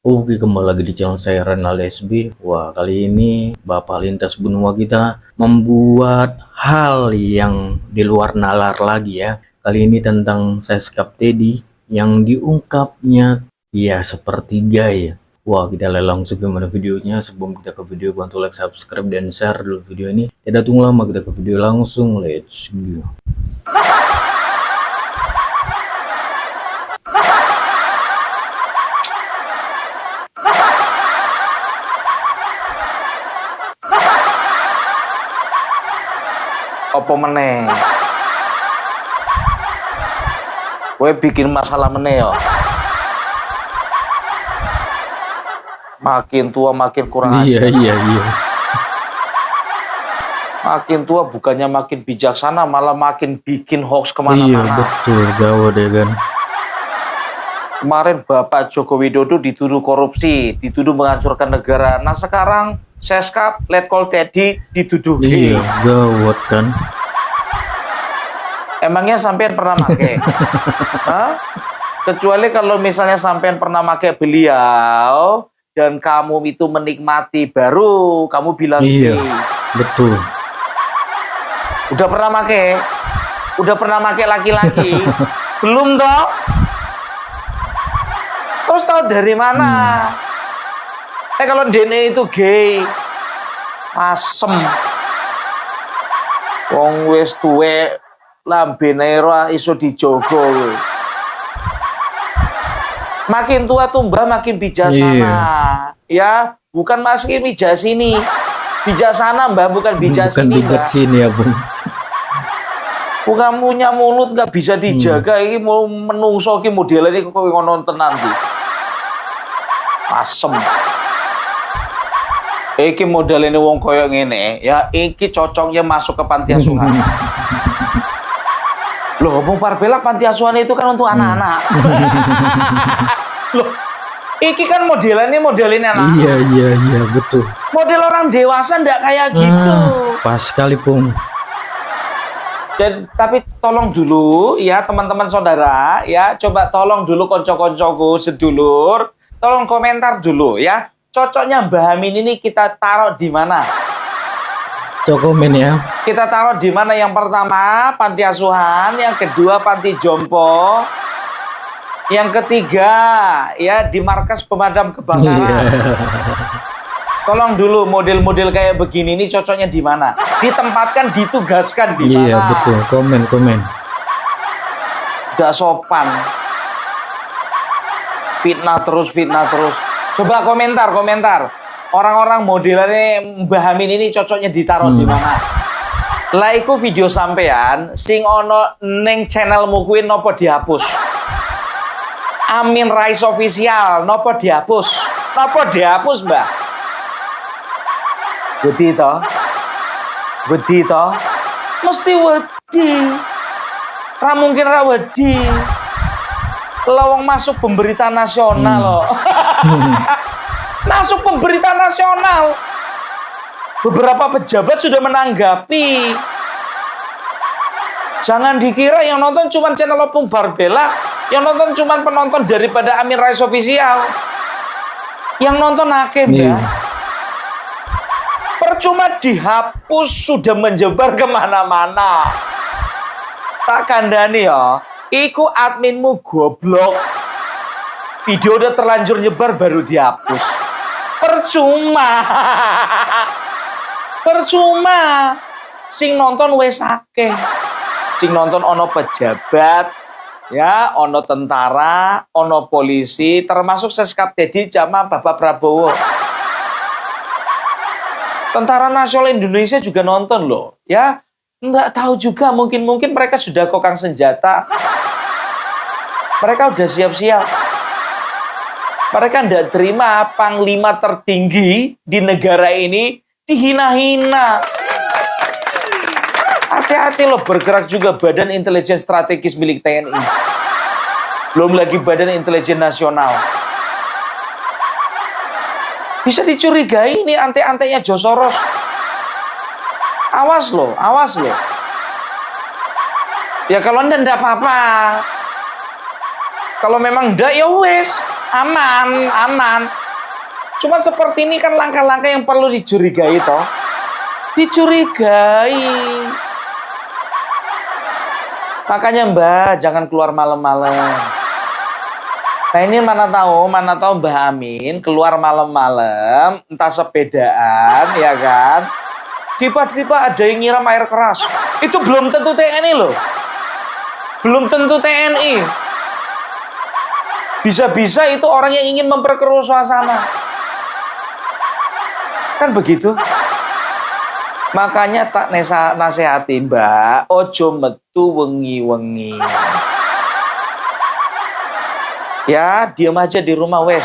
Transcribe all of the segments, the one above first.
Oke, kembali lagi di channel saya Renal SB. Wah, kali ini Bapak Lintas Benua kita membuat hal yang di luar nalar lagi ya. Kali ini tentang Seskap Teddy yang diungkapnya ya sepertiga ya. Wah, kita lihat langsung gimana videonya. Sebelum kita ke video, bantu like, subscribe, dan share dulu video ini. Tidak tunggu lama, kita ke video langsung. Let's go. Apa meneh? Kowe bikin masalah meneh ya. Makin tua makin kurang ajar. Iya. Makin tua bukannya makin bijaksana, malah makin bikin hoax Iya, kemana-mana. betul. Gawat ya kan. Kemarin Bapak Joko Widodo dituduh korupsi, dituduh menghancurkan negara. Nah sekarang Seskap, Letkol Teddy dituduh Iya, gawat kan. Emangnya sampean pernah make? Hah? Kecuali kalau misalnya sampean pernah make beliau dan kamu itu menikmati, baru kamu bilang Iya, gay. betul. Udah pernah make? Udah pernah make laki-laki? Belum toh? Terus tahu dari mana? Kalau DNA itu gay, asem. Wong wis tuwek lambene ora iso dijogo. Makin tua tuh Mbah makin bijaksana. Ya, bukan makin bijak sini. Bijaksana Mbah, bukan bijak Bukan sini, bijak Mbah. sini ya, Bung. Bukan punya mulut nggak bisa dijaga. Ini mau menungso ki modelnya ini kok ngono tenan ki. Asem. Iki modelnya wong koyo ngene ya, iki cocoknya masuk ke panti asuhan. Loh, Bung Parbelak, panti asuhan itu kan untuk anak-anak. Loh, iki kan modelannya anak. Iya, betul. Model orang dewasa ndak kayak gitu. Pas sekali, Bung. Dan tapi tolong dulu ya teman-teman saudara ya, coba tolong dulu konco-koncoku sedulur, tolong komentar dulu ya. Cocoknya Mbah Amin ini kita taruh di mana? Cokomen ya. Kita taruh di mana? Yang pertama panti asuhan, yang kedua panti jompo, yang ketiga ya di markas pemadam kebakaran. Tolong dulu model-model kayak begini ini cocoknya di mana? Ditempatkan, ditugaskan di mana? Iya, betul. Komen. Udah sopan. Fitnah terus. Coba komentar. Orang-orang modelannya Mbah Amin ini cocoknya ditaruh di mana? Lah iku video sampean sing ono ning channelmu kuwi nopo dihapus? Amin Rais Official nopo dihapus? Nopo dihapus, Mbah? Wedi toh? Mesti wedi. Ra mungkin ra wedi. Lawang masuk pemberitaan nasional loh. Masuk pemberitaan nasional. Beberapa pejabat sudah menanggapi. Jangan dikira yang nonton cuma channel Opung Barbella, yang nonton cuma penonton daripada Amin Rais Official. Yang nonton akeh ya. Percuma dihapus, sudah menyebar kemana-mana. Tak kandani ya. Iku adminmu goblok. Video udah terlanjur nyebar baru dihapus. Percuma. Sing nonton wes akeh. Sing nonton ono pejabat, ya, ono tentara, ono polisi, termasuk Seskap Teddy jamaah Bapak Prabowo. Tentara Nasional Indonesia juga nonton loh, ya. Nggak tahu juga, mungkin mereka sudah kokang senjata. Mereka udah siap-siap. Mereka tidak terima panglima tertinggi di negara ini dihina-hina. Hati-hati loh, bergerak juga Badan Intelijen Strategis milik TNI. Belum lagi Badan Intelijen Nasional. Bisa dicurigai ini ante-antenya Josoros. Awas loh. Ya kalau enggak apa-apa. Kalau memang enggak ya wes. Aman, aman. Cuma seperti ini kan langkah-langkah yang perlu dicurigai toh. Dicurigai. Makanya Mbak, jangan keluar malam-malam. Nah ini mana tahu Mbak Amin keluar malam-malam, entah sepedaan, ya kan? Tiba-tiba ada yang nyiram air keras. Itu belum tentu TNI loh. Belum tentu TNI. Bisa-bisa itu orang yang ingin memperkeruh suasana. Kan begitu? Makanya tak nasihati Mbak, ojo metu wengi-wengi. Ya, diam aja di rumah wes.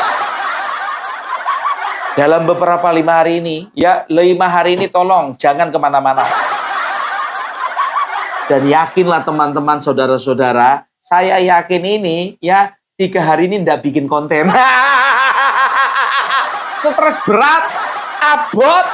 Dalam beberapa 5 hari ini, ya 5 hari ini tolong jangan kemana-mana. Dan yakinlah teman-teman, saudara-saudara, saya yakin ini ya 3 hari ini ndak bikin konten. Stres berat, abot.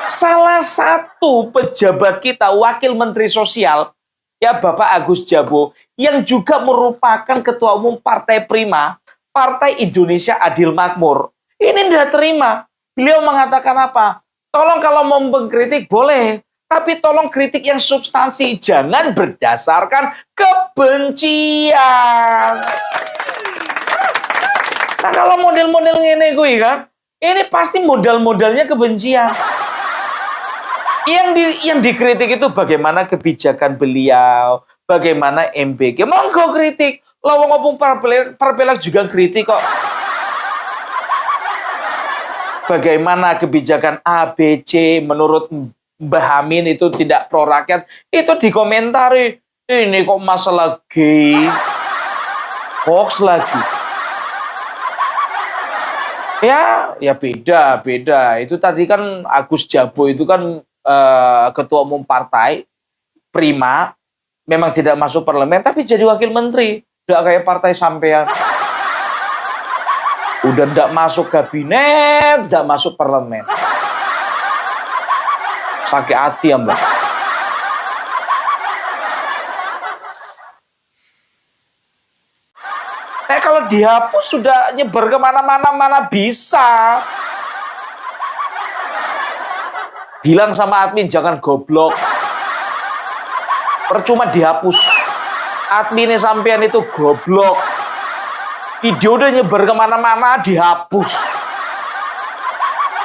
Salah satu pejabat kita, Wakil Menteri Sosial, ya Bapak Agus Jabo, yang juga merupakan Ketua Umum Partai Prima, Partai Indonesia Adil Makmur. Ini tidak terima. Beliau mengatakan apa? Tolong kalau mau mengkritik boleh, tapi tolong kritik yang substansi, jangan berdasarkan kebencian. Nah kalau model-model ngene gue kan, ini pasti modal-modalnya kebencian. Yang dikritik itu bagaimana kebijakan beliau, bagaimana MBG. Monggo kritik. Lawang ngomong parpelak juga kritik kok. Bagaimana kebijakan ABC menurut Mbah Amin itu tidak pro rakyat, itu dikomentari. Ini kok masalah gay, hoax lagi. Ya beda. Itu tadi kan Agus Jabo itu kan Ketua Umum Partai Prima, memang tidak masuk parlemen, tapi jadi wakil menteri. Tidak kayak partai sampean. Udah tidak masuk kabinet, tidak masuk parlemen. Sakit hati ya Mbak. Nah kalau dihapus sudah nyebar kemana-mana, mana bisa. Bilang sama admin jangan goblok. Percuma dihapus. Adminnya sampean itu goblok. Video udah nyebar kemana-mana dihapus.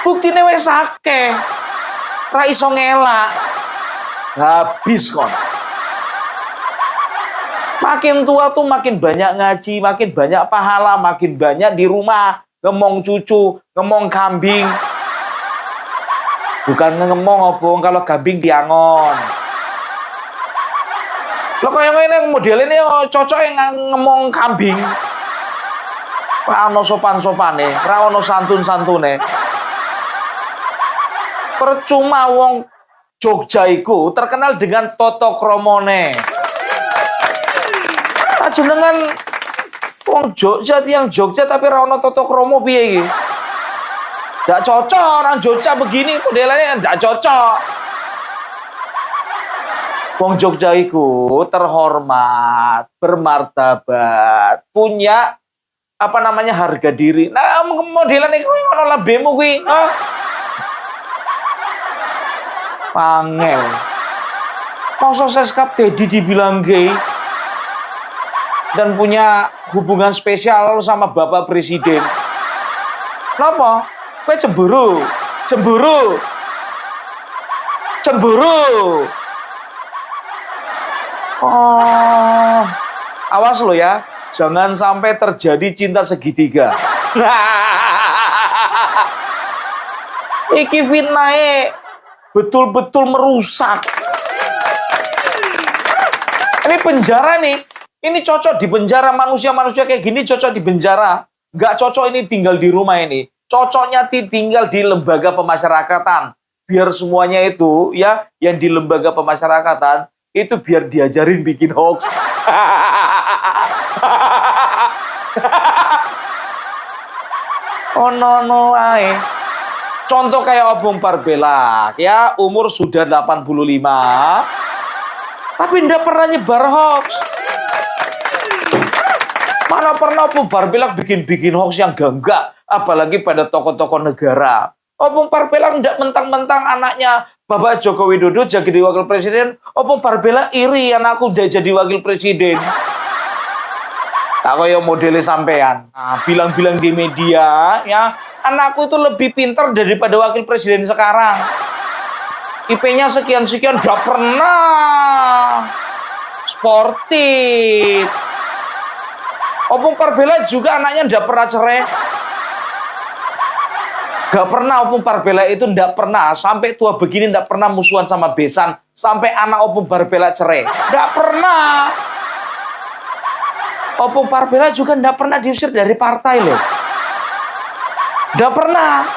Buktinya wes akeh. Ra iso ngelak. Habis kon. Makin tua tuh makin banyak ngaji, makin banyak pahala, makin banyak di rumah ngemong cucu, ngemong kambing. Bukan ngemong obong kalau kambing diangon. Lo kayak ini model ini cocok yang ngemong kambing. Ra ono sopan-sopane, ra ono santun-santune. Percuma wong Jogja iku terkenal dengan toto kromone. Nah jenengan wong Jogja tiang Jogja tapi ra ono toto kromo piye iki? Nggak cocok orang Jogja begini modelnya, nggak cocok. Wong Jogja itu terhormat, bermartabat, punya harga diri. Nah modelan itu ngono labemu kuwi. Pangel. Masa seskap Dedi dibilang gay dan punya hubungan spesial sama Bapak Presiden. Kenapa? Kowe cemburu. Oh, awas lo ya, jangan sampai terjadi cinta segitiga. Iki fitnahe betul-betul merusak. Ini penjara nih, ini cocok di penjara, manusia-manusia kayak gini cocok di penjara. Nggak cocok ini tinggal di rumah ini. Cocoknya tinggal di lembaga pemasyarakatan. Biar semuanya itu ya yang di lembaga pemasyarakatan itu biar diajarin bikin hoax. Oh no ae. Contoh kayak Obong Parbelak ya, umur sudah 85 tapi ndak pernah nyebar hoax. Mana pernah Opung Barbelak bikin-bikin hoax yang gangga, apalagi pada tokoh-tokoh negara. Opung Barbelak ndak mentang-mentang anaknya Bapak Joko Widodo jadi wakil presiden, Opung Barbelak iri anakku udah jadi wakil presiden. Tak koyo modele sampean. Nah, bilang-bilang di media, ya, anakku itu lebih pintar daripada wakil presiden sekarang. IP-nya sekian-sekian, udah pernah. Sportif. Opung Barbelak juga anaknya ndak pernah cerai. Gak pernah Opung Barbelak itu ndak pernah. Sampai tua begini ndak pernah musuhan sama besan. Sampai anak Opung Barbelak cerai. Ndak pernah. Opung Barbelak juga ndak pernah diusir dari partai loh. Ndak pernah.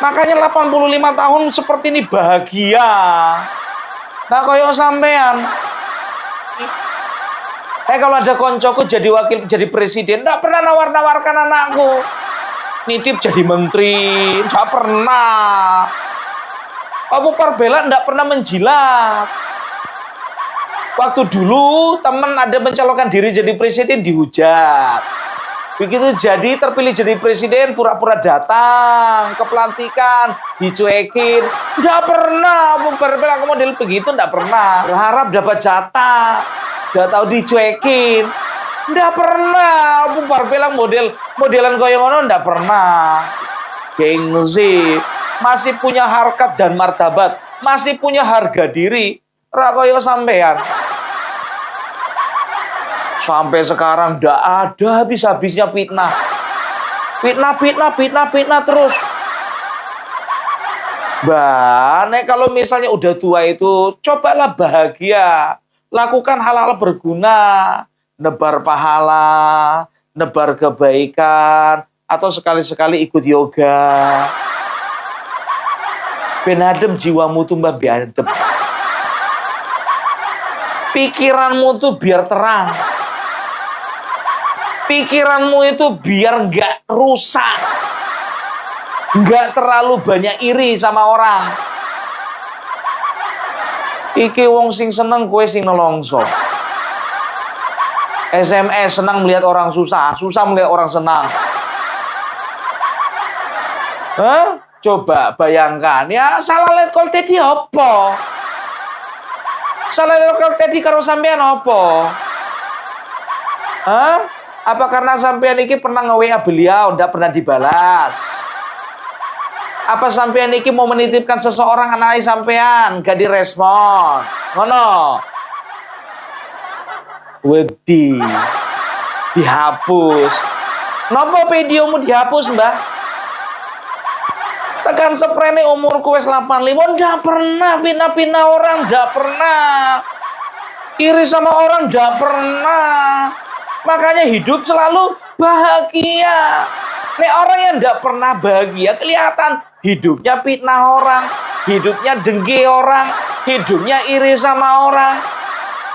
Makanya 85 tahun seperti ini bahagia. Nah koyo sampean. Kalau ada koncoku jadi presiden, ndak pernah nawar-nawarkan anakku. Nitip jadi menteri, ndak pernah. Opung Barbelak ndak pernah menjilat. Waktu dulu teman ada mencalonkan diri jadi presiden dihujat. Begitu jadi terpilih jadi presiden pura-pura datang ke pelantikan dicuekin. Nggak pernah Opung Barbelak model begitu, nggak pernah. Berharap dapat jatah, nggak tahu dicuekin. Nggak pernah Opung Barbelak modelan koyo ngono, nggak pernah. Gengsi, masih punya harkat dan martabat, masih punya harga diri. Ra koyo sampean. Sampai sekarang ndak ada habis-habisnya fitnah. Fitnah terus. Kalau misalnya udah tua itu, cobalah bahagia. Lakukan hal-hal berguna. Nebar pahala, nebar kebaikan, atau sekali-sekali ikut yoga. Ben adem jiwamu tuh mbak adem. Pikiranmu tuh biar terang. Pikiranmu itu biar nggak rusak. Nggak terlalu banyak iri sama orang. Iki wong sing seneng kue sing nelongso. SMS senang melihat orang susah, susah melihat orang senang. Hah? Coba bayangkan, ya salah lihat kol tadi apa? Salah lihat kol tadi karo sampean apa? Hah? Apa karena sampean iki pernah nge-WA beliau, ndak pernah dibalas? Apa sampean iki mau menitipkan seseorang anak sampean, gak direspon? Ngono. Wedi. Dihapus. Napa videomu dihapus, Mbah? Tekan seprene umurku wis 85, ndak pernah fitnah-fitnah orang, ndak pernah. Iri sama orang, ndak pernah. Makanya hidup selalu bahagia. Nek orang yang ndak pernah bahagia, kelihatan hidupnya fitnah orang, hidupnya dengki orang, hidupnya iri sama orang.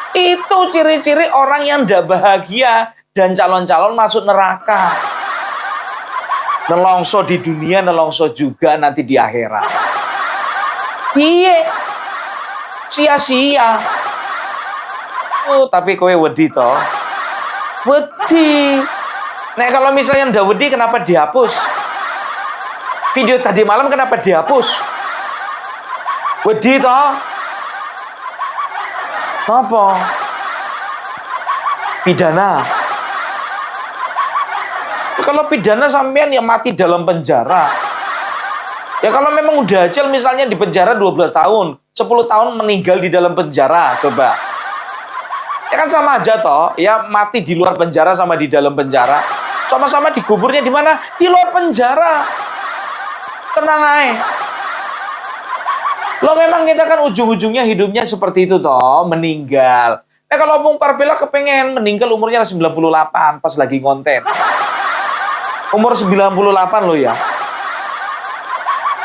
Itu ciri-ciri orang yang ndak bahagia dan calon-calon masuk neraka. Nelongso di dunia, nelongso juga nanti di akhirat. Iya, sia-sia. Tapi kowe wedi toh. Wedi. Nek kalau misalnya ndak wedi kenapa dihapus? Video tadi malam kenapa dihapus? Wedi toh? Apa? Pidana. Kalau pidana sampean ya mati dalam penjara. Ya kalau memang udah ajal misalnya di penjara 12 tahun, 10 tahun meninggal di dalam penjara, coba. Ya kan sama aja toh, ya mati di luar penjara sama di dalam penjara. Sama-sama dikuburnya di mana? Di luar penjara. Tenang aja. Lo memang kita kan ujung-ujungnya hidupnya seperti itu toh, meninggal. Nah kalau Opung Barbelak kepengen meninggal umurnya 98 pas lagi ngonten. Umur 98 lo ya.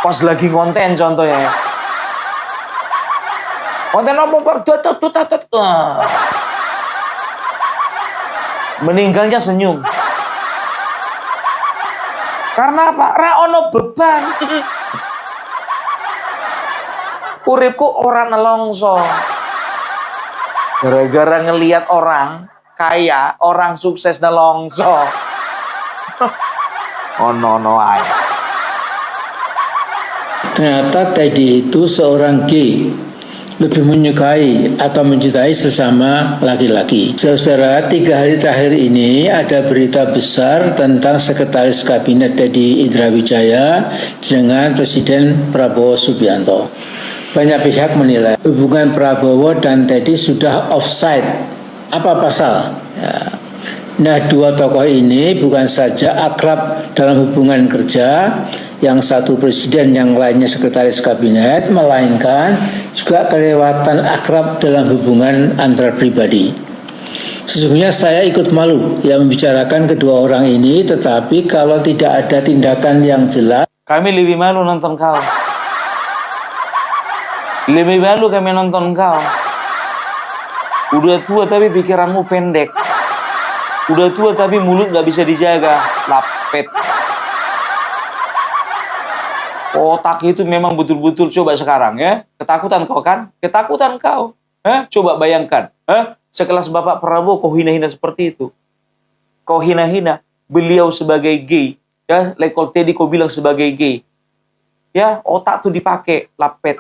Pas lagi ngonten contohnya. Konten Opung Barbelak meninggalnya senyum. Karena apa? Ra ono beban. Uripku ora nelongso. Gara-gara ngelihat orang kaya, orang sukses na longso. Oh no ay. Ternyata Teddy itu seorang gay, lebih menyukai atau mencintai sesama laki-laki. Saudara, 3 hari terakhir ini ada berita besar tentang Sekretaris Kabinet Teddy Indrawijaya dengan Presiden Prabowo Subianto. Banyak pihak menilai hubungan Prabowo dan Teddy sudah offside. Apa pasal? Ya. Nah, 2 tokoh ini bukan saja akrab dalam hubungan kerja, yang satu presiden, yang lainnya sekretaris kabinet, melainkan juga kelewatan akrab dalam hubungan antar pribadi. Sesungguhnya saya ikut malu yang membicarakan kedua orang ini, tetapi kalau tidak ada tindakan yang jelas, Kami lebih malu nonton kau. Lebih malu kami nonton kau. Udah tua tapi pikiranmu pendek. Udah tua tapi mulut gak bisa dijaga. Lapet. Otak itu memang betul-betul, coba sekarang ya. Ketakutan kau kan? Ketakutan kau. Coba bayangkan. Sekelas Bapak Prabowo kau hina-hina seperti itu. Kau hina-hina beliau sebagai gay. Ya, lekol Teddy kau bilang sebagai gay. Ya, otak tuh dipakai. Lapet.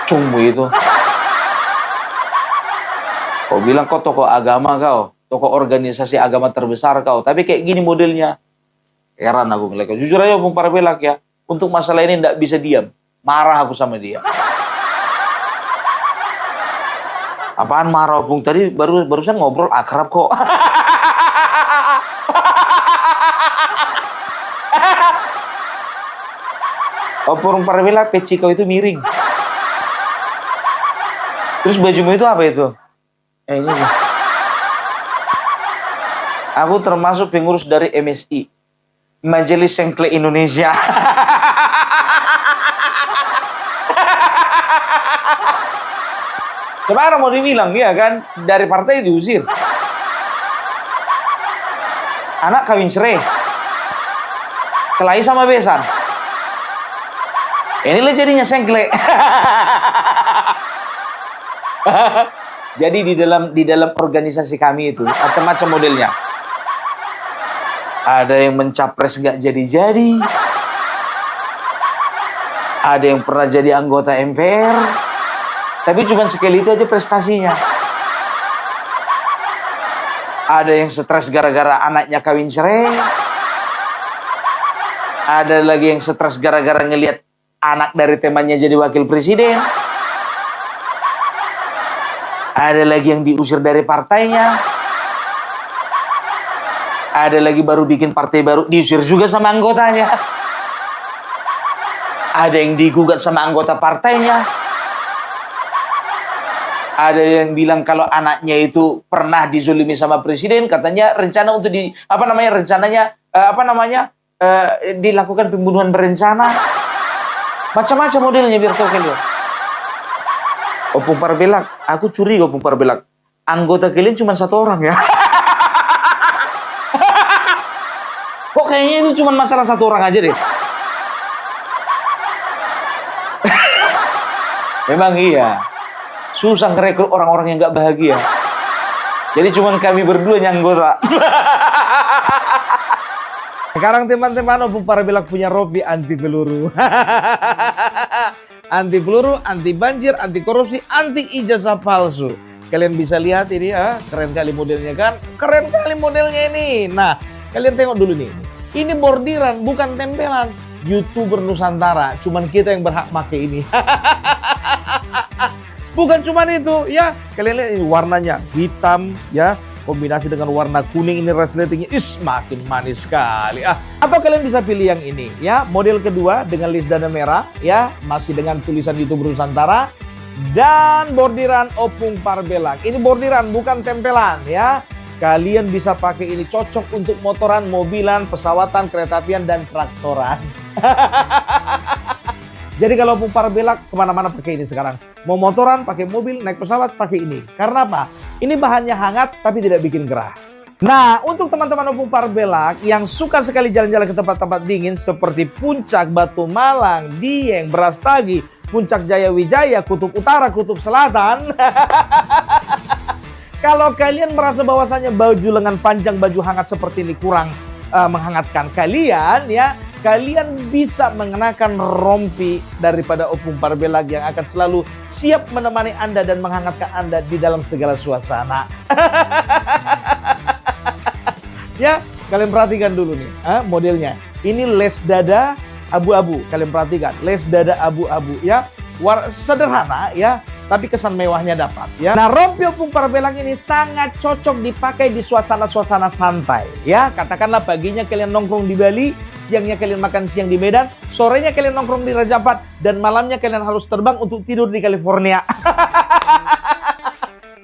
Cungmu itu. Kau bilang kau tokoh agama kau. Tokoh organisasi agama terbesar kau. Tapi kayak gini modelnya. Heran aku ngeliat kau. Jujur aja Opung Parabelak ya. Untuk masalah ini tidak bisa diam. Marah aku sama dia. Apaan marah Opung? Tadi barusan ngobrol akrab kok. Opung Parabelak, peci kau itu miring. Terus bajumu itu apa itu? Ini. Aku termasuk pengurus dari MSI. Majelis Sengkle Indonesia. Sekarang mau dibilang ya kan, dari partai diusir. Anak kawin cerai. Kelahi sama besan. Inilah jadinya Sengkle. Jadi di dalam organisasi kami itu macam-macam modelnya. Ada yang mencapres gak jadi-jadi. Ada yang pernah jadi anggota MPR. Tapi cuma sekali itu aja prestasinya. Ada yang stres gara-gara anaknya kawin cerai. Ada lagi yang stres gara-gara ngelihat anak dari temannya jadi wakil presiden. Ada lagi yang diusir dari partainya. Ada lagi baru bikin partai baru, diusir juga sama anggotanya. Ada yang digugat sama anggota partainya. Ada yang bilang kalau anaknya itu pernah dizolimi sama presiden, katanya rencana untuk dilakukan pembunuhan berencana. Macam-macam modelnya biar tahu kalian. Opung Parabelak, aku curiga Opung Parabelak. Anggota kalian cuma 1 orang ya. Kok kayaknya itu cuma masalah 1 orang aja deh. Memang iya. Susah ngerekrut orang-orang yang gak bahagia. Jadi cuma kami berdua yang anggota. Sekarang teman-teman, Opung Parabelak punya rompi anti peluru. Anti peluru, anti banjir, anti korupsi, anti ijazah palsu. Kalian bisa lihat ini ya, keren kali modelnya kan? Keren kali modelnya ini. Nah, kalian tengok dulu nih. Ini bordiran, bukan tempelan. YouTuber Nusantara, cuman kita yang berhak pakai ini. Bukan cuman itu ya. Kalian lihat ini warnanya hitam ya. Kombinasi dengan warna kuning ini resletingnya makin manis sekali. Atau kalian bisa pilih yang ini ya, model kedua dengan list dada merah ya, masih dengan tulisan YouTuber Nusantara dan bordiran Opung Parabelak. Ini bordiran bukan tempelan ya. Kalian bisa pakai ini, cocok untuk motoran, mobilan, pesawatan, kereta apian dan traktoran. Jadi kalau Opung Parabelak kemana-mana pakai ini sekarang. Mau motoran, pakai mobil, naik pesawat, pakai ini. Karena apa? Ini bahannya hangat tapi tidak bikin gerah. Nah, untuk teman-teman Opung Parabelak yang suka sekali jalan-jalan ke tempat-tempat dingin seperti Puncak, Batu Malang, Dieng, Brastagi, Puncak Jaya Wijaya, Kutub Utara, Kutub Selatan. Kalau kalian merasa bahwasanya baju lengan panjang, baju hangat seperti ini kurang menghangatkan kalian, ya, kalian bisa mengenakan rompi daripada Opung Parbelag yang akan selalu siap menemani Anda dan menghangatkan Anda di dalam segala suasana. Ya, kalian perhatikan dulu nih, modelnya. Ini les dada abu-abu. Kalian perhatikan, les dada abu-abu, ya. Sederhana, ya, tapi kesan mewahnya dapat, ya. Nah, rompi Opung Parbelag ini sangat cocok dipakai di suasana-suasana santai, ya. Katakanlah paginya kalian nongkrong di Bali, siangnya kalian makan siang di Medan, sorenya kalian nongkrong di Raja Ampat, dan malamnya kalian harus terbang untuk tidur di California.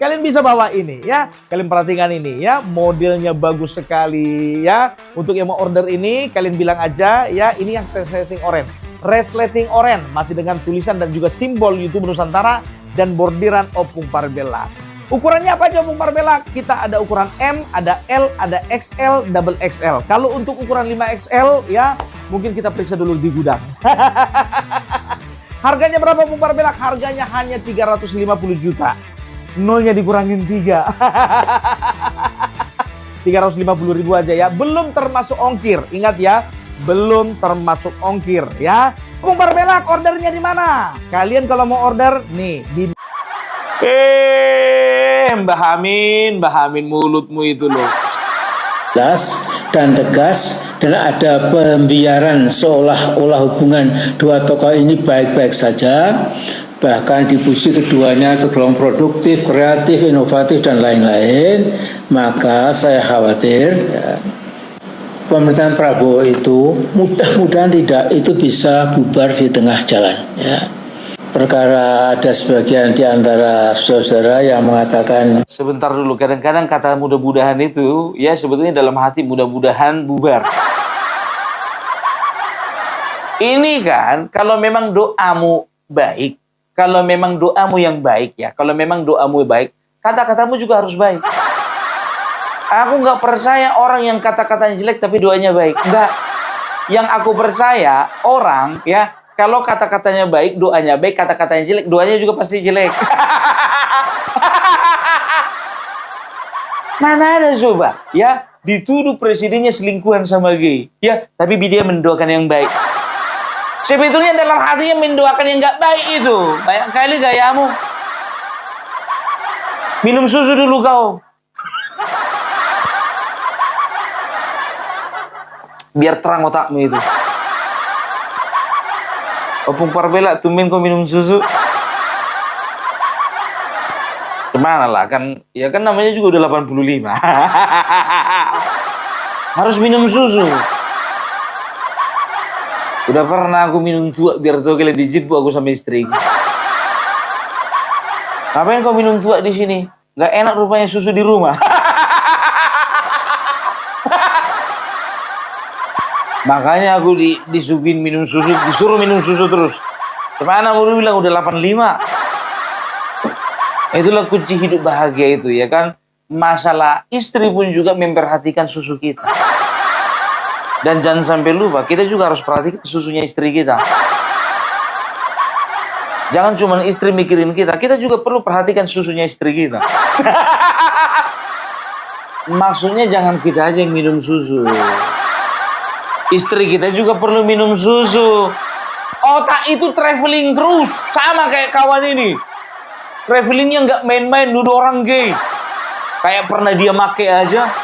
Kalian bisa bawa ini, ya. Kalian perhatikan ini, ya. Modelnya bagus sekali, ya. Untuk yang mau order ini, kalian bilang aja, ya, ini yang resleting oranye. Resleting oranye masih dengan tulisan dan juga simbol YouTube Nusantara dan bordiran Opung Parbelag. Ukurannya apa aja Opung Parbelag? Kita ada ukuran M, ada L, ada XL, double XL. Kalau untuk ukuran 5XL, ya, mungkin kita periksa dulu di gudang. Harganya berapa Opung Parbelag? Harganya hanya 350 juta. Nolnya dikurangin 3. 350 ribu aja, ya. Belum termasuk ongkir. Ingat, ya. Belum termasuk ongkir, ya. Opung Parbelag ordernya di mana? Kalian kalau mau order nih di Mbah Amin mulutmu itu loh. Jelas dan tegas, dan ada pembiaran seolah-olah hubungan dua tokoh ini baik-baik saja, bahkan dipuji keduanya tergolong produktif, kreatif, inovatif, dan lain-lain. Maka saya khawatir, ya, pemerintahan Prabowo itu mudah-mudahan tidak itu bisa bubar di tengah jalan, ya. Perkara ada sebagian di antara saudara yang mengatakan, Sebentar dulu, kadang-kadang kata mudah-mudahan itu, ya, sebetulnya dalam hati mudah-mudahan bubar. Ini kan kalau memang doamu baik, kalau memang doamu yang baik, ya, kalau memang doamu baik, kata-katamu juga harus baik. Aku nggak percaya orang yang kata-katanya jelek tapi doanya baik. Nggak. Yang aku percaya orang, ya, kalau kata-katanya baik, doanya baik, kata-katanya jelek, doanya juga pasti jelek. Mana ada coba, ya, dituduh presidennya selingkuhan sama gay, ya, tapi dia mendoakan yang baik. Sebetulnya dalam hatinya mendoakan yang nggak baik itu. Banyak kali gayamu. Minum susu dulu kau. Biar terang otakmu itu. Opung Parbelag, tumben kau minum susu. Gimana lah, kan, ya kan namanya juga udah 85. Harus minum susu. Udah pernah aku minum tua biar tahu kalian dijibuk aku sama istri. Ngapain kau minum tua di sini? Gak enak rupanya susu di rumah. Makanya aku disuguhin minum susu, disuruh minum susu terus. Kemana mau bilang udah 85. Itulah kunci hidup bahagia itu, ya kan. Masalah istri pun juga memperhatikan susu kita. Dan jangan sampai lupa, kita juga harus perhatikan susunya istri kita. Jangan cuma istri mikirin kita, kita juga perlu perhatikan susunya istri kita. Maksudnya jangan kita aja yang minum susu. Istri kita juga perlu minum susu. Otak itu traveling terus. Sama kayak kawan ini. Travelingnya nggak main-main, nuduh orang gay. Kayak pernah dia make aja.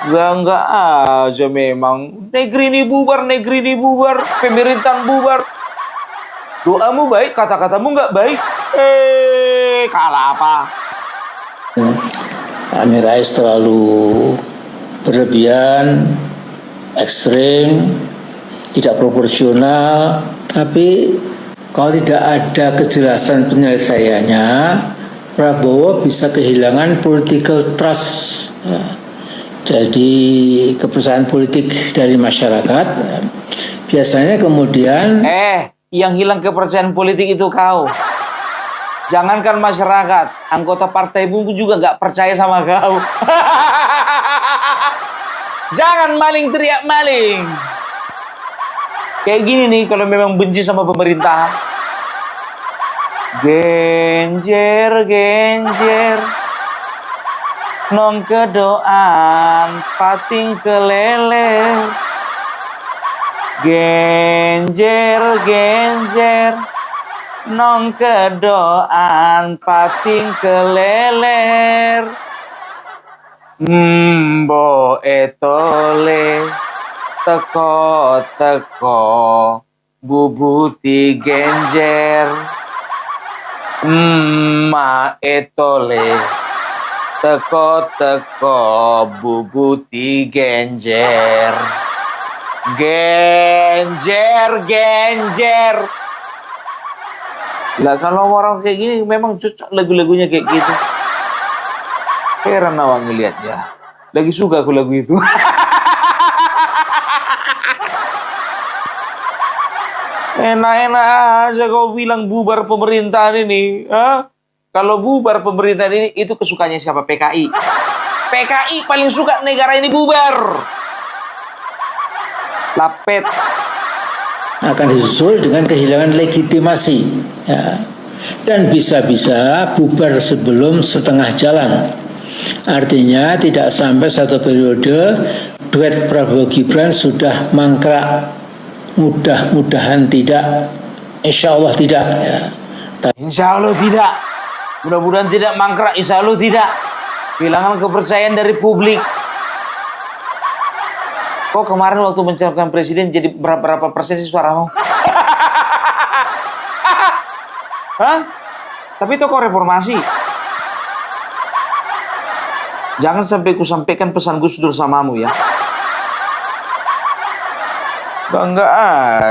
Enggak aja memang. Negeri ini bubar, pemerintahan bubar. Doamu baik, kata-katamu nggak baik. Kalah apa? Amin Rais terlalu berlebihan, ekstrim, tidak proporsional. Tapi kalau tidak ada kejelasan penyelesaiannya, Prabowo bisa kehilangan political trust. Jadi kepercayaan politik dari masyarakat. Biasanya kemudian yang hilang kepercayaan politik itu kau. Jangankan masyarakat, anggota partai pun juga nggak percaya sama kau. Jangan maling teriak maling. Kayak gini nih kalau memang benci sama pemerintah. Genjer, genjer, nong kedoan pating keleler. Genjer, genjer, nong kedoan pating keleler. Mbo etole teko-teko bubuti genjer. Ma etole teko-teko bubuti genjer. Genjer, genjer. Lah kalau orang kayak gini memang cocok lagu-lagunya kayak gitu. Heran awak ngeliatnya. Lagi suka aku lagu itu. Enak-enak aja kau bilang bubar pemerintahan ini. Hah? Kalau bubar pemerintahan ini, itu kesukaannya siapa? PKI. PKI paling suka negara ini bubar. Lapet. Akan disusul dengan kehilangan legitimasi, ya. Dan bisa-bisa bubar sebelum setengah jalan. Artinya tidak sampai satu periode duet Prabowo Gibran sudah mangkrak. Mudah-mudahan tidak, insya Allah tidak, ya. Insya Allah tidak. Mudah-mudahan tidak mangkrak. Insya Allah tidak. Kehilangan kepercayaan dari publik. Kok kemarin waktu mencalonkan presiden jadi berapa persen sih suaramu? Hah? Tapi itu kok reformasi? Jangan sampai ku sampaikan pesan Gus Dur samamu ya. Bangga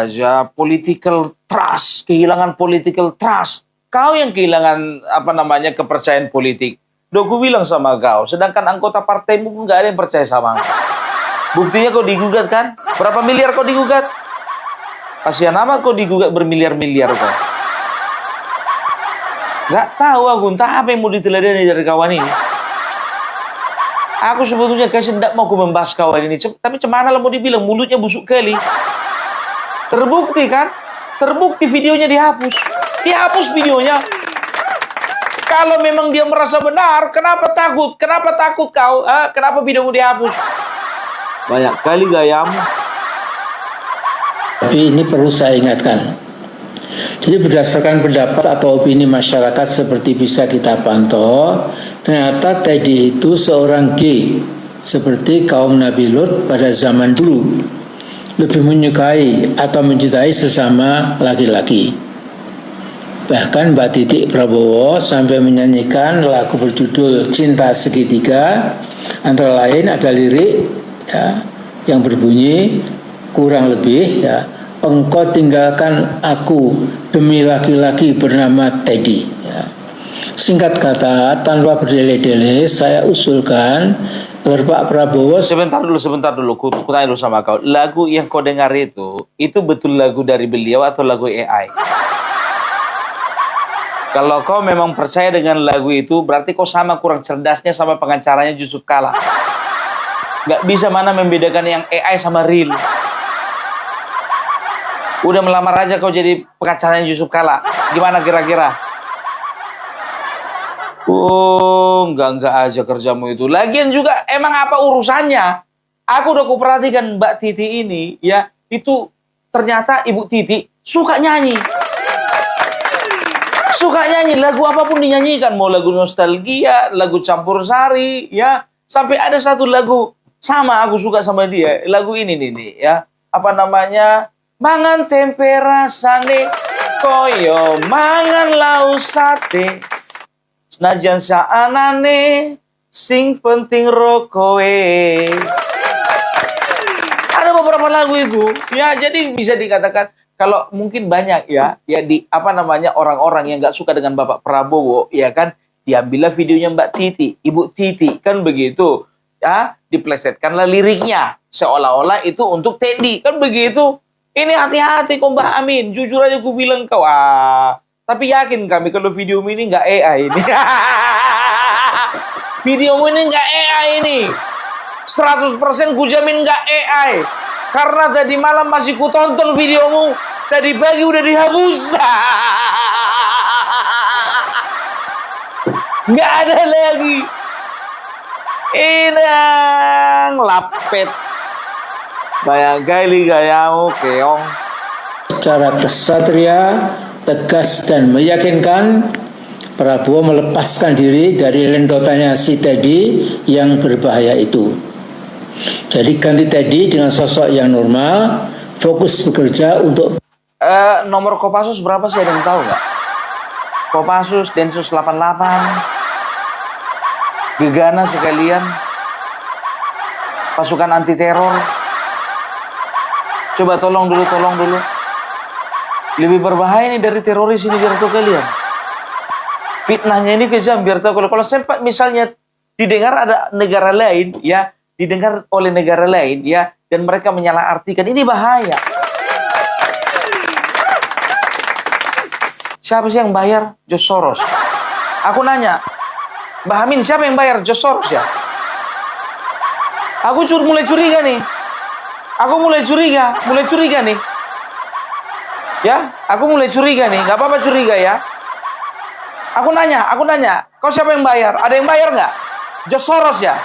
aja political trust, kehilangan political trust. Kau yang kehilangan kepercayaan politik. Udah gue bilang sama kau, sedangkan anggota partaimu pun gak ada yang percaya sama kau. Buktinya kau digugat kan? Berapa miliar kau digugat? Kasihan amat kau digugat bermiliar-miliar kau. Gak tahu aku, entah apa yang mau diteladani dari kawan ini. Aku sebetulnya kasih tidak mau aku membahas kawan ini. Tapi cemana lah mau dibilang, mulutnya busuk kali. Terbukti kan? Terbukti videonya dihapus. Dihapus videonya. Kalau memang dia merasa benar, kenapa takut? Kenapa takut kau? Kenapa videomu dihapus? Banyak kali gayamu. Tapi ini perlu saya ingatkan. Jadi berdasarkan pendapat atau opini masyarakat seperti bisa kita pantau, ternyata Teddy itu seorang gay, seperti kaum Nabi Lut pada zaman dulu, lebih menyukai atau mencintai sesama laki-laki. Bahkan Mbak Titik Prabowo sampai menyanyikan lagu berjudul Cinta Segitiga, antara lain ada lirik ya, yang berbunyi kurang lebih ya, engkau tinggalkan aku demi laki-laki bernama Teddy. Ya. Singkat kata, tanpa berdele-dele, saya usulkan agar Pak Prabowo. Sebentar dulu. Ku tanya dulu sama kau. Lagu yang kau dengar itu betul lagu dari beliau atau lagu AI? Kalau kau memang percaya dengan lagu itu, berarti kau sama kurang cerdasnya sama pengacaranya Yusuf Kala. Gak bisa mana membedakan yang AI sama real. Udah melamar aja kau jadi pengacaranya Yusuf Kala. Gimana kira-kira? Oh, enggak aja kerjamu itu. Lagian juga emang apa urusannya? Aku udah kuperhatikan Mbak Titi ini, ya, itu ternyata Ibu Titi suka nyanyi. Suka nyanyi, lagu apapun dinyanyikan. Mau lagu nostalgia, lagu campur sari, ya. Sampai ada satu lagu, sama aku suka sama dia. Lagu ini nih, ya. Apa namanya? Mangan tempe rasane koyo mangan lau sate. Senajan saanane sing penting rokoe. Ada beberapa lagu itu. Ya, jadi bisa dikatakan kalau mungkin banyak ya di orang-orang yang nggak suka dengan Bapak Prabowo, ya kan, diambillah videonya Mbak Titi, Ibu Titi, kan begitu. Ya, diplesetkanlah liriknya seolah-olah itu untuk Teddy, kan begitu. Ini hati-hati kok Mbak Amin. Jujur aja gue bilang kau. Tapi yakin kami kalau videomu ini nggak AI ini. Videomu ini nggak AI ini. 100% gue jamin nggak AI. Karena tadi malam masih ku tonton videomu. Tadi pagi udah dihapus. Nggak ada lagi. Inang lapet. Bayang kali gayamu keong. Secara kesatria, tegas dan meyakinkan, Prabowo melepaskan diri dari lendotannya si Teddy yang berbahaya itu. Jadi ganti Teddy dengan sosok yang normal, fokus bekerja untuk Nomor Kopassus berapa sih, ada yang tahu nggak? Kopassus, Densus 88, Gegana sekalian, pasukan anti teror. Coba tolong dulu. Lebih berbahaya ini dari teroris ini, biar tahu kalian. Fitnahnya ini kejam, biar tahu kalau sempat misalnya didengar ada negara lain ya, didengar oleh negara lain ya, dan mereka menyalahartikan, ini bahaya. Siapa sih yang bayar? George Soros. Aku nanya, Mbah Amin, siapa yang bayar? George Soros ya? Aku mulai curiga nih. Mulai curiga nih. Ya, aku mulai curiga nih. Gak apa-apa curiga ya. Aku nanya, kau siapa yang bayar? Ada yang bayar nggak? George Soros ya?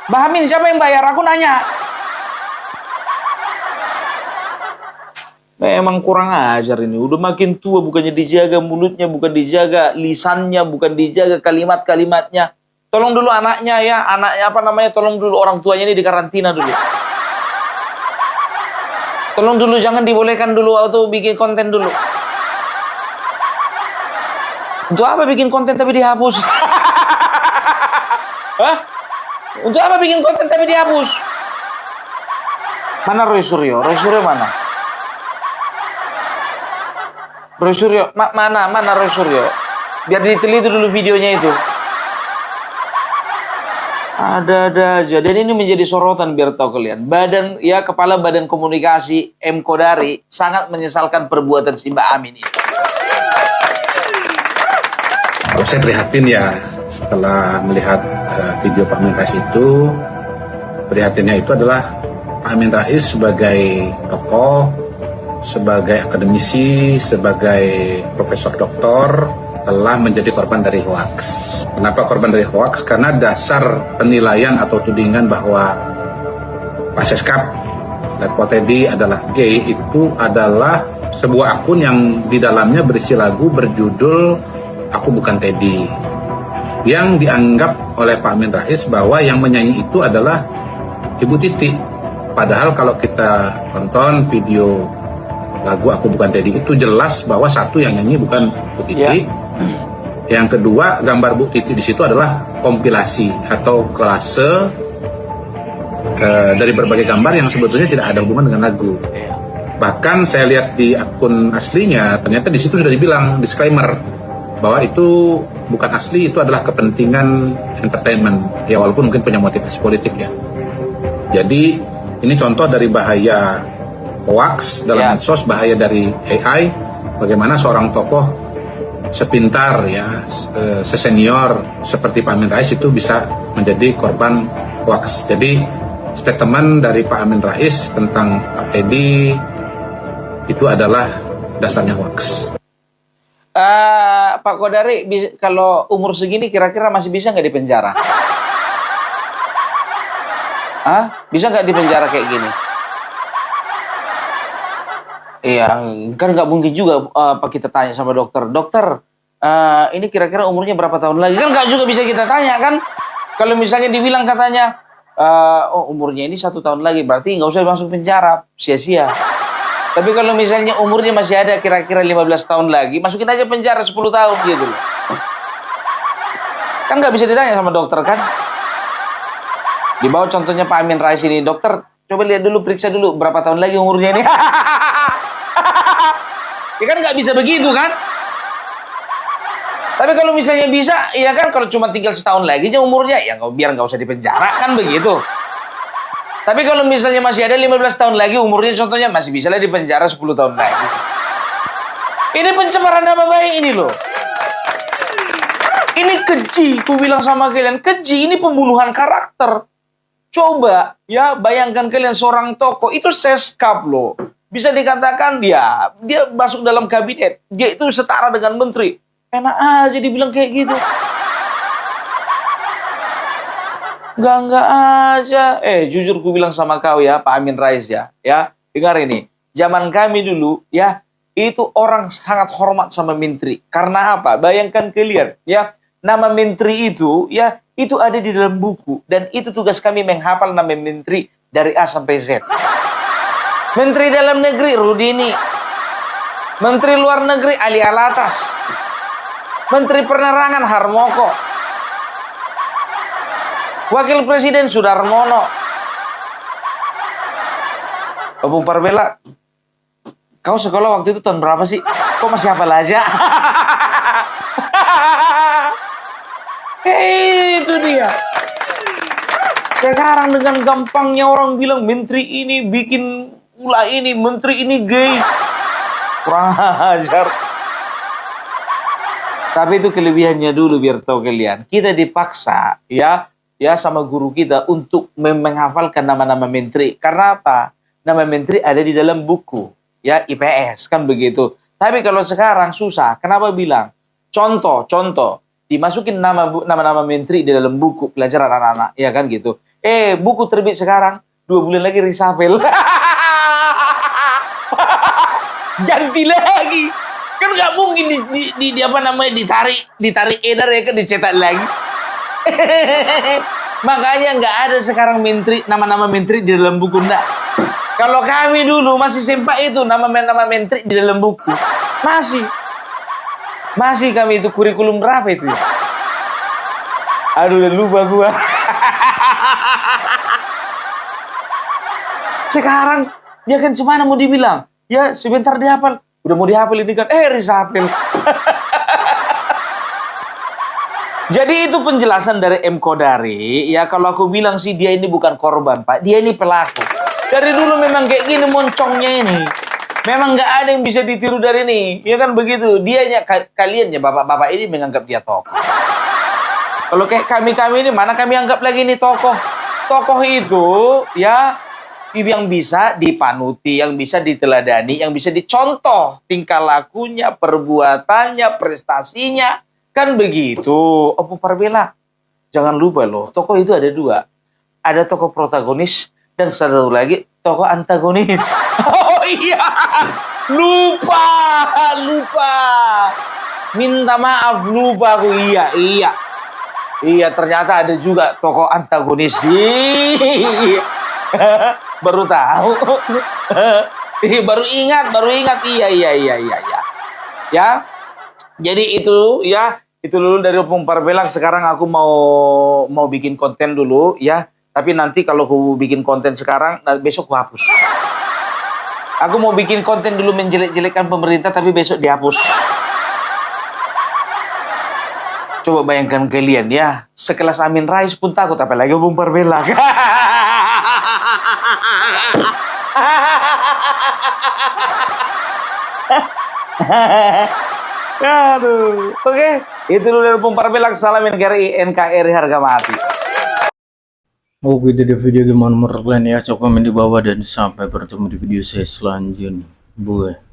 Mbah Amin, siapa yang bayar? Aku nanya. Memang kurang ajar ini. Udah makin tua, bukannya dijaga mulutnya, bukan dijaga lisannya, bukan dijaga kalimat-kalimatnya. Tolong dulu anaknya ya, tolong dulu orang tuanya ini dikarantina dulu. Tolong dulu, jangan dibolehkan dulu atau bikin konten dulu. Untuk apa bikin konten tapi dihapus? Hah? Untuk apa bikin konten tapi dihapus? Mana Roy Suryo? Roy Suryo mana? Roy Suryo, mana Roy Suryo? Biar diteliti dulu videonya itu. Ada aja. Dan ini menjadi sorotan, biar tahu kalian. Kepala Badan Komunikasi M. Kodari sangat menyesalkan perbuatan si Mbak Amin ini. Kalau saya prihatin ya, setelah melihat video Pak Amin Rais itu, prihatinnya itu adalah Pak Amin Rais sebagai tokoh, sebagai akademisi, sebagai profesor doktor, telah menjadi korban dari hoaks. Kenapa korban dari hoaks? Karena dasar penilaian atau tudingan bahwa Pak Seskap dan Pak Teddy adalah gay itu adalah sebuah akun yang di dalamnya berisi lagu berjudul Aku Bukan Teddy, yang dianggap oleh Pak Amin Rais bahwa yang menyanyi itu adalah Ibu Titi. Padahal kalau kita tonton video lagu Aku Bukan Teddy itu jelas bahwa satu yang nyanyi bukan Bu Titi. Yang kedua, gambar Bu Titi di situ adalah kompilasi atau kolase dari berbagai gambar yang sebetulnya tidak ada hubungan dengan lagu. Bahkan saya lihat di akun aslinya, ternyata di situ sudah dibilang disclaimer bahwa itu bukan asli, itu adalah kepentingan entertainment. Ya walaupun mungkin punya motivasi politik ya. Jadi ini contoh dari bahaya hoax dalam medsos, bahaya dari AI. Bagaimana seorang tokoh sepintar ya, sesenior seperti Pak Amin Rais itu bisa menjadi korban hoax. Jadi statement dari Pak Amin Rais tentang Pak Teddy itu adalah dasarnya hoax. Pak Kodari, kalau umur segini kira-kira masih bisa nggak dipenjara? Bisa nggak dipenjara kayak gini? Iya, kan nggak mungkin juga Pak kita tanya sama dokter. Dokter, ini kira-kira umurnya berapa tahun lagi? Kan nggak juga bisa kita tanya kan? Kalau misalnya dibilang katanya, umurnya ini 1 tahun lagi, berarti nggak usah masuk penjara, sia-sia. Tapi kalau misalnya umurnya masih ada kira-kira 15 tahun lagi, masukin aja penjara 10 tahun gitu loh. Kan nggak bisa ditanya sama dokter kan? Di bawah contohnya Pak Amin Rais ini, dokter coba lihat dulu, periksa dulu berapa tahun lagi umurnya ini. Ya kan nggak bisa begitu kan? Tapi kalau misalnya bisa, ya kan kalau cuma tinggal setahun lagi umurnya, ya biar nggak usah dipenjara kan begitu. Tapi kalau misalnya masih ada 15 tahun lagi umurnya, contohnya masih bisa lah dipenjara 10 tahun lagi. Ini pencemaran nama baik ini loh. Ini keji, ku bilang sama kalian, keji, ini pembunuhan karakter. Coba ya bayangkan kalian seorang tokoh, itu Seskap loh. Bisa dikatakan dia masuk dalam kabinet, dia itu setara dengan menteri. Enak aja dibilang kayak gitu. Enggak aja. Jujur ku bilang sama kau ya, Pak Amin Rais ya. Ya, dengar ini. Zaman kami dulu ya, itu orang sangat hormat sama menteri. Karena apa? Bayangkan kalian ya, nama menteri itu ya, itu ada di dalam buku. Dan itu tugas kami menghafal nama menteri dari A sampai Z. Menteri Dalam Negeri Rudini. Menteri Luar Negeri Ali Alatas. Menteri Penerangan Harmoko. Wakil Presiden Sudarmono. Bung Parbela, kau sekolah waktu itu tahun berapa sih? Kok masih hafal aja? Itu dia. Sekarang dengan gampangnya orang bilang menteri ini bikin ulah ini, menteri ini gay. Kurang ajar. Tapi itu kelebihannya dulu biar tahu kalian. Kita dipaksa ya sama guru kita untuk menghafalkan nama-nama menteri. Karena apa? Nama menteri ada di dalam buku ya IPS kan begitu. Tapi kalau sekarang susah. Kenapa bilang? Contoh dimasukin nama-nama menteri di dalam buku pelajaran anak-anak ya kan gitu. Buku terbit sekarang 2 bulan lagi reshuffle. Ganti lagi. Kan nggak mungkin di apa namanya ditarik edar ya kan dicetak lagi. Makanya nggak ada sekarang nama-nama menteri di dalam buku enggak. Kalau kami dulu masih sempat itu nama-nama menteri di dalam buku. Masih kami itu kurikulum berapa itu ya? Aduh udah lupa gua. Sekarang ya kan cemana mau dibilang? Ya sebentar dihafal. Udah mau dihafal ini kan reshuffle. Jadi itu penjelasan dari M. Kodari. Ya kalau aku bilang sih dia ini bukan korban Pak. Dia ini pelaku. Dari dulu memang kayak gini moncongnya ini. Memang nggak ada yang bisa ditiru dari ini. Ya kan begitu. Kalian ya bapak-bapak ini menganggap dia tokoh. Kalau kayak kami ini mana kami anggap lagi ini tokoh. Tokoh itu ya yang bisa dipanuti, yang bisa diteladani, yang bisa dicontoh tingkah lakunya, perbuatannya, prestasinya. Kan begitu. Bung Parbela, jangan lupa loh, tokoh itu ada 2. Ada tokoh protagonis dan satu lagi tokoh antagonis. Oh iya, lupa. Minta maaf, lupa aku. Iya, ternyata ada juga tokoh antagonis. Baru tahu. Baru ingat. Iya. Ya. Jadi itu ya. Itu dulu dari Bung Parbela. Sekarang aku mau bikin konten dulu ya. Tapi nanti kalau aku bikin konten sekarang, besok aku hapus. Aku mau bikin konten dulu menjelek-jelekkan pemerintah, tapi besok dihapus. Coba bayangkan kalian ya, sekelas Amin Rais pun takut, apalagi Bung Parbela. Aduh, oke. Itu dulu dari Bung Parbela. Salam NKRI harga mati. Oke, itu video gimana menurut kalian ya? Coba komen di bawah dan sampai bertemu di video saya selanjutnya. Bye.